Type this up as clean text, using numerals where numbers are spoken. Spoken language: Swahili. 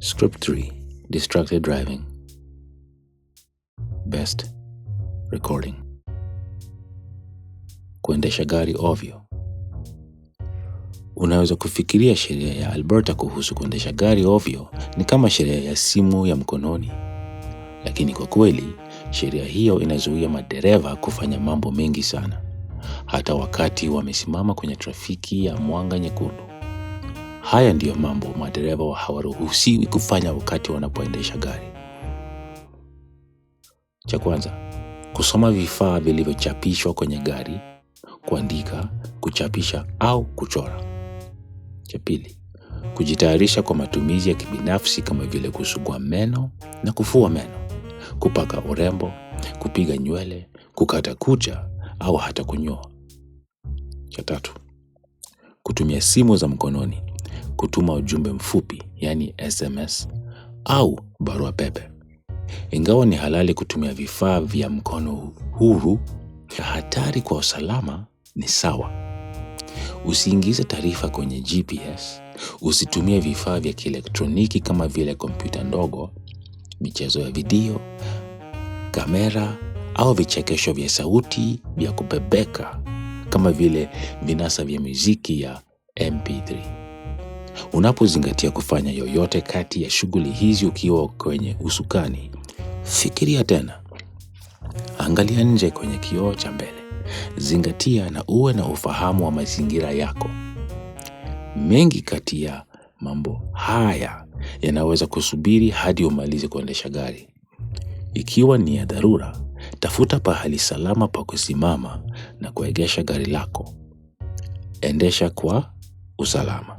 Script 3. Distracted driving. Best recording. Kuendesha gari ovyo. Unaweza kufikiria sheria ya Alberta kuhusu kuendesha gari ovyo ni kama sheria ya simu ya mkononi. Lakini kwa kweli, sheria hiyo inazuia madereva kufanya mambo mengi sana. Hata wakati wamesimama kwenye trafiki ya mwanga nyekundu. Haya ndiyo mambo madereva hawaruhusiwi kufanya wakati wanapoendesha gari. Cha kwanza, kusoma vifaa vilivyochapishwa kwenye gari, kuandika, kuchapisha au kuchora. Cha pili, kujitayarisha kwa matumizi ya kibinafsi kama vile kusugua meno na kufua meno, kupaka urembo, kupiga nywele, kukata kucha au hata kunyoa. Cha tatu, kutumia simu za mkononi, kutuma ujumbe mfupi, yani SMS, au barua pepe. Ingawa ni halali kutumia vifaa vya mkono huru, hatari kwa usalama ni sawa. Usiingize taarifa kwenye GPS, usitumie vifaa vya kielektroniki kama vile kompyuta ndogo, michezo ya video, kamera au vichekesho vya sauti vya kubebeka kama vile vinasa vya muziki ya MP3. Unapozingatia kufanya yoyote kati ya shughuli hizi ukiwa kwenye usukani, fikiria tena. Angalia nje kwenye kioo cha mbele. Zingatia na uwe na ufahamu wa mazingira yako. Mengi kati ya mambo haya yanaweza kusubiri hadi umalize kuendesha gari. Ikiwa ni ya dharura, tafuta pahali salama pa kusimama na kuegesha gari lako. Endesha kwa usalama.